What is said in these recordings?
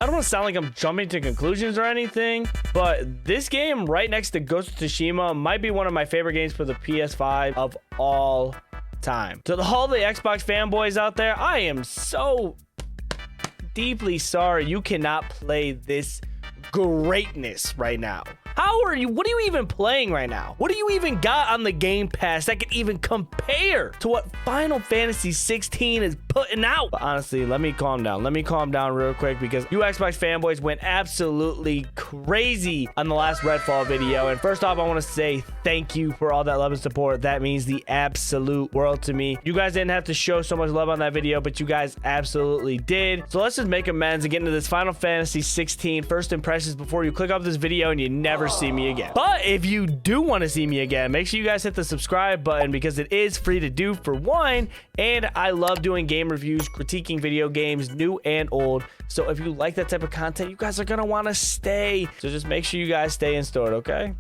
I don't want to sound like I'm jumping to conclusions or anything, but this game right next to Ghost of Tsushima might be one of my favorite games for the PS5 of all time. To all the Xbox fanboys out there, I am so deeply sorry you cannot play this greatness right now. How are you? What are you even playing right now? What do you even got on the Game Pass that can even compare to what Final Fantasy 16 is putting out? But honestly, let me calm down. Let me calm down real quick because you Xbox fanboys went absolutely crazy on the last Redfall video. And first off, I want to say thank you for all that love and support. That means the absolute world to me. You guys didn't have to show so much love on that video, but you guys absolutely did. So let's just make amends and get into this Final Fantasy 16 first impressions before you click off this video and you never see me again. But if you do want to see me again, make sure you guys hit the subscribe button because it is free to do for one, and I love doing game reviews, critiquing video games, new and old. So if you like that type of content, you guys are gonna want to stay. So just make sure you guys stay in store, okay?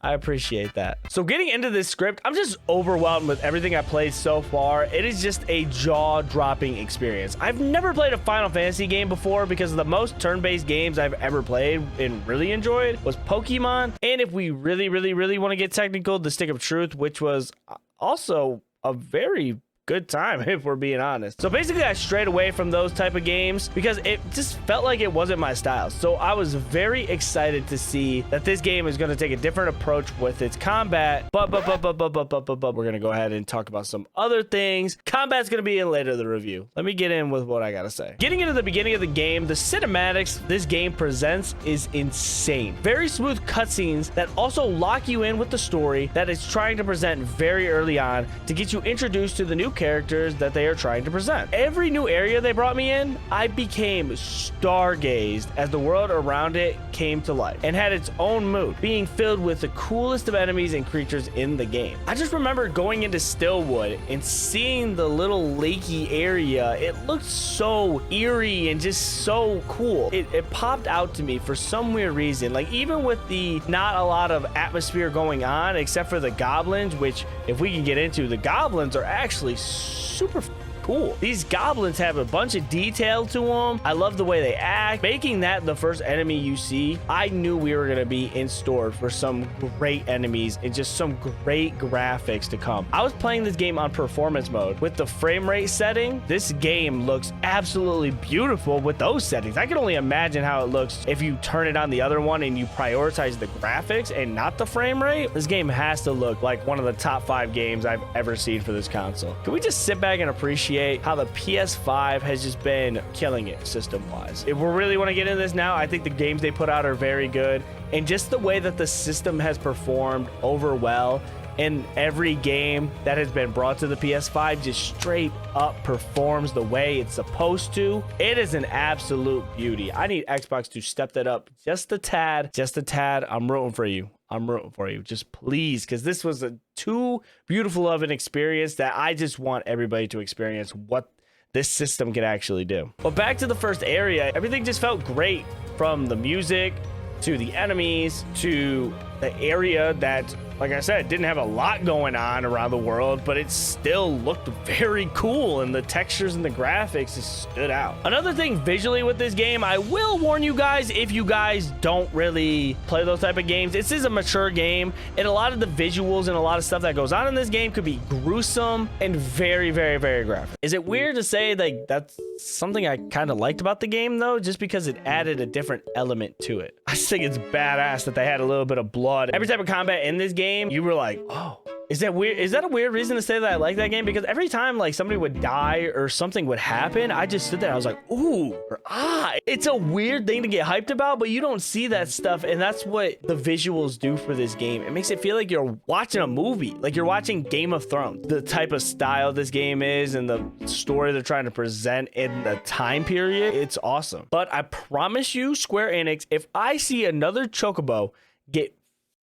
I appreciate that. So getting into this script, I'm just overwhelmed with everything I played so far. It is just a jaw-dropping experience. I've never played a Final Fantasy game before because the most turn-based games I've ever played and really enjoyed was Pokemon. And if we really want to get technical, the Stick of Truth, which was also a very good time if we're being honest. So basically I strayed away from those type of games because it just felt like it wasn't my style. So I was very excited to see that this game is going to take a different approach with its combat. But we're going to go ahead and talk about some other things. Combat's going to be in later in the review. Let me get in with what I got to say. Getting into the beginning of the game, the cinematics this game presents is insane. Very smooth cutscenes that also lock you in with the story that it's trying to present very early on to get you introduced to the new characters that they are trying to present. Every new area they brought me in, I became stargazed as the world around it came to life and had its own mood, being filled with the coolest of enemies and creatures in the game. I just remember going into Stillwood and seeing the little lakey area. It looked so eerie and just so cool. It popped out to me for some weird reason. Like even with the not a lot of atmosphere going on except for the goblins, which if we can get into, the goblins are actually super cool. These goblins have a bunch of detail to them. I love the way they act. Making that the first enemy you see, I knew we were going to be in store for some great enemies and just some great graphics to come. I was playing this game on performance mode. With the frame rate setting, this game looks absolutely beautiful with those settings. I can only imagine how it looks if you turn it on the other one and you prioritize the graphics and not the frame rate. This game has to look like one of the top 5 games I've ever seen for this console. Can we just sit back and appreciate how the PS5 has just been killing it system-wise? If we really want to get into this now, I think the games they put out are very good, and just the way that the system has performed over well in every game that has been brought to the PS5 just straight up performs the way it's supposed to. It is an absolute beauty. I need Xbox to step that up just a tad, just a tad. I'm rooting for you. I'm rooting for you. Just please, because this was a too beautiful of an experience that I just want everybody to experience what this system can actually do. But back to the first area, everything just felt great, from the music to the enemies to the area that, like I said, didn't have a lot going on around the world, but it still looked very cool, and the textures and the graphics just stood out. Another thing visually with this game, I will warn you guys, if you guys don't really play those type of games, this is a mature game, and a lot of the visuals and a lot of stuff that goes on in this game could be gruesome and very graphic. Is it weird to say like that's something I kind of liked about the game though, just because it added a different element to it? I just think it's badass that they had a little bit of blood. Every type of combat in this game, you were like, oh, is that weird? Is that a weird reason to say that I like that game? Because every time like somebody would die or something would happen, I just stood there. I was like, ooh, or ah. It's a weird thing to get hyped about, but you don't see that stuff. And that's what the visuals do for this game. It makes it feel like you're watching a movie, like you're watching Game of Thrones. The type of style this game is and the story they're trying to present in the time period, it's awesome. But I promise you, Square Enix, if I see another Chocobo get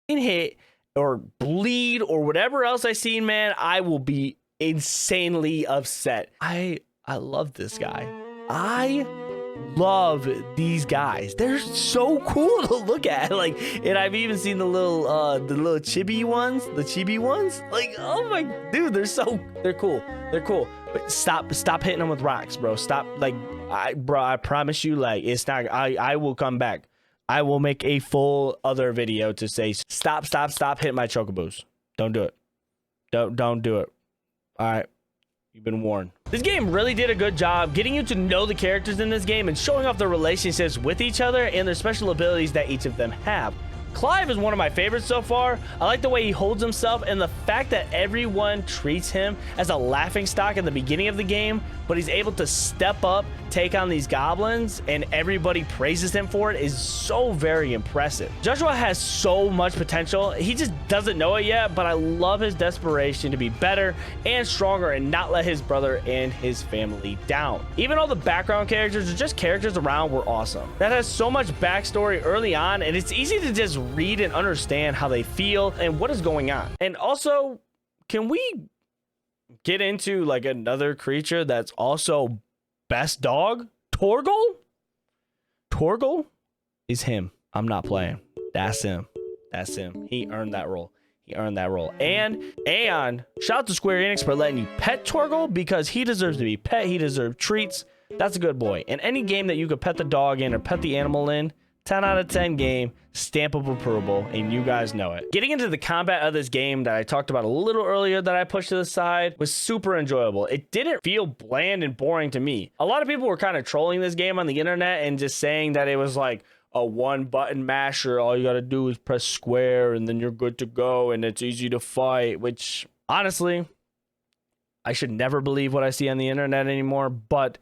hit or bleed or whatever else I seen, man, I will be insanely upset. I love this guy. I love these guys. They're so cool to look at. Like, and I've even seen the little chibi ones, like, oh my dude, they're cool. They're cool. But Stop hitting him with rocks, bro. Stop. Like, bro, I promise you, like, it's not. I will come back. I will make a full other video to say stop hitting my chocobos. Don't do it. Don't do it. All right. You've been warned. This game really did a good job getting you to know the characters in this game and showing off their relationships with each other and their special abilities that each of them have. Clive is one of my favorites so far. I like the way he holds himself and the fact that everyone treats him as a laughingstock in the beginning of the game, but he's able to step up, take on these goblins, and everybody praises him for it is so very impressive. Joshua has so much potential. He just doesn't know it yet, but I love his desperation to be better and stronger and not let his brother and his family down. Even all the background characters or just characters around were awesome. That has so much backstory early on, and it's easy to just read and understand how they feel and what is going on. And also, can we get into like another creature that's also best dog? Torgal? Torgal is him. I'm not playing. That's him. That's him. He earned that role. He earned that role. And shout out to Square Enix for letting you pet Torgal because he deserves to be pet. He deserves treats. That's a good boy. And any game that you could pet the dog in or pet the animal in, 10 out of 10 game, stamp of approval, and you guys know it. Getting into the combat of this game that I talked about a little earlier that I pushed to the side was super enjoyable. It didn't feel bland and boring to me. A lot of people were kind of trolling this game on the internet and just saying that it was like a one button masher. All you gotta do is press square and then you're good to go and it's easy to fight, which honestly, I should never believe what I see on the internet anymore, but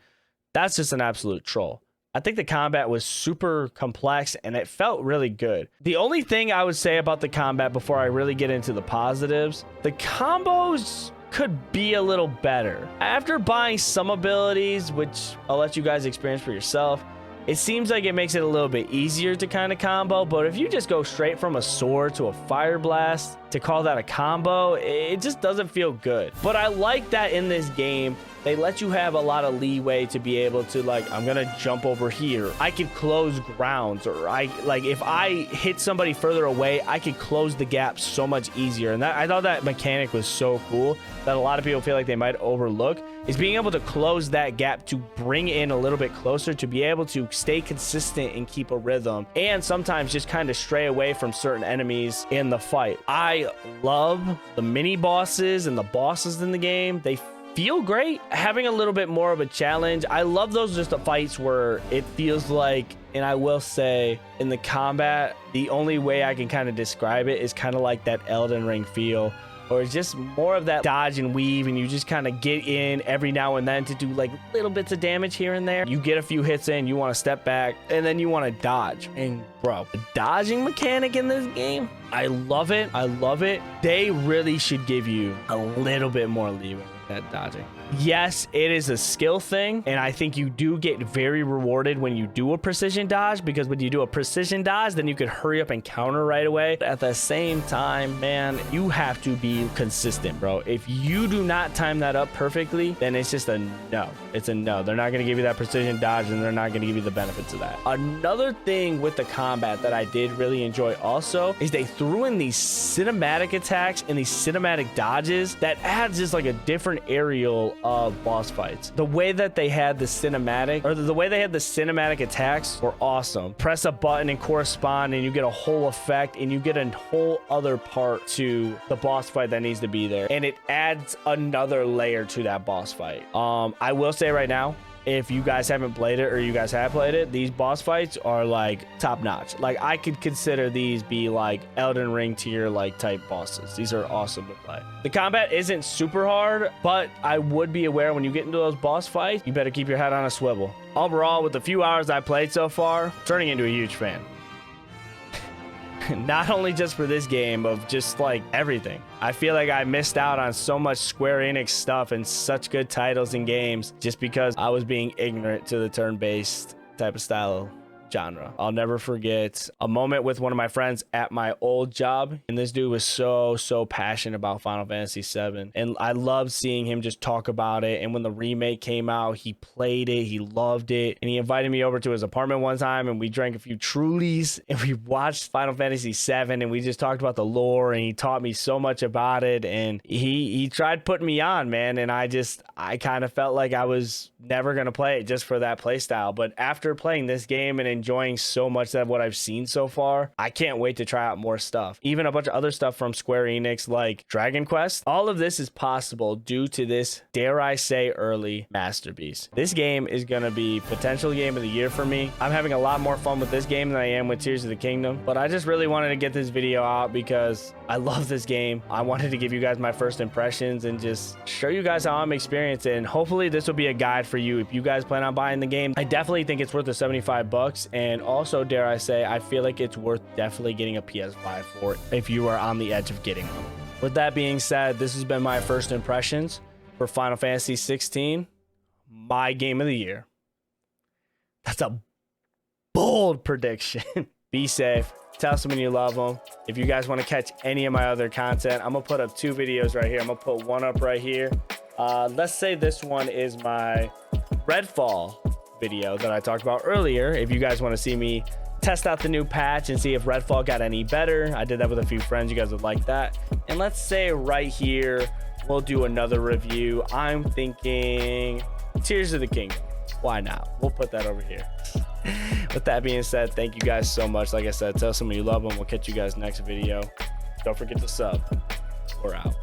that's just an absolute troll. I think the combat was super complex and it felt really good. The only thing I would say about the combat before I really get into the positives, the combos could be a little better. After buying some abilities, which I'll let you guys experience for yourself, it seems like it makes it a little bit easier to kind of combo, but if you just go straight from a sword to a fire blast, to call that a combo, it just doesn't feel good. But I like that in this game, they let you have a lot of leeway to be able to, like, I'm gonna jump over here. I could close grounds, or if I hit somebody further away, I could close the gap so much easier. And I thought that mechanic was so cool that a lot of people feel like they might overlook, is being able to close that gap to bring in a little bit closer, to be able to stay consistent and keep a rhythm, and sometimes just kind of stray away from certain enemies in the fight. I love the mini bosses and the bosses in the game. They feel great. Having a little bit more of a challenge. I love those just the fights where it feels like, and I will say in the combat, the only way I can kind of describe it is kind of like that Elden Ring feel, or it's just more of that dodge and weave, and you just kind of get in every now and then to do like little bits of damage here and there. You get a few hits in, you want to step back, and then you want to dodge. And bro, the dodging mechanic in this game, I love it. I love it. They really should give you a little bit more leeway with that dodging. Yes, it is a skill thing, and I think you do get very rewarded when you do a precision dodge, because when you do a precision dodge, then you can hurry up and counter right away. But at the same time, man, you have to be consistent, bro. If you do not time that up perfectly, then it's just a no. It's a no. They're not going to give you that precision dodge, and they're not going to give you the benefits of that. Another thing with the combat that I did really enjoy also is they threw in these cinematic attacks and these cinematic dodges that adds just like a different aerial of boss fights. The way that they had the cinematic, or the way they had the cinematic attacks were awesome. Press a button and correspond, and you get a whole effect, and you get a whole other part to the boss fight that needs to be there, and it adds another layer to that boss fight. I will say right now, if you guys haven't played it, or you guys have played it, these boss fights are like top notch. Like, I could consider these be like Elden Ring tier like type bosses. These are awesome to play. The combat isn't super hard, but I would be aware when you get into those boss fights, you better keep your head on a swivel. Overall, with the few hours I played so far, turning into a huge fan. Not only just for this game, of just like everything. I feel like I missed out on so much Square Enix stuff and such good titles and games just because I was being ignorant to the turn-based type of style genre. I'll never forget a moment with one of my friends at my old job, and this dude was so passionate about Final Fantasy VII, and I loved seeing him just talk about it. And when the remake came out, he played it, he loved it, and he invited me over to his apartment one time, and we drank a few Trulies, and we watched Final Fantasy VII, and we just talked about the lore, and he taught me so much about it, and he tried putting me on, man, and I kind of felt like I was never gonna play it just for that play style. But after playing this game and enjoying so much of what I've seen so far, I can't wait to try out more stuff. Even a bunch of other stuff from Square Enix like Dragon Quest. All of this is possible due to this, dare I say, early masterpiece. This game is gonna be potential game of the year for me. I'm having a lot more fun with this game than I am with Tears of the Kingdom, but I just really wanted to get this video out because I love this game. I wanted to give you guys my first impressions and just show you guys how I'm experiencing, and hopefully this will be a guide for you if you guys plan on buying the game. I definitely think it's worth the $75, and also, dare I say, I feel like it's worth definitely getting a PS5 for it if you are on the edge of getting one. With that being said, this has been my first impressions for Final Fantasy 16, my game of the year. That's a bold prediction. Be safe. Tell someone you love them. If you guys want to catch any of my other content, I'm gonna put up 2 videos right here. I'm gonna put one up right here. Let's say this one is my Redfall video that I talked about earlier. If you guys want to see me test out the new patch and see if Redfall got any better, I did that with a few friends. You guys would like that. And let's say right here, we'll do another review. I'm thinking Tears of the Kingdom. Why not? We'll put that over here. With that being said, thank you guys so much. Like I said, tell someone you love them. We'll catch you guys next video. Don't forget to sub. We're out.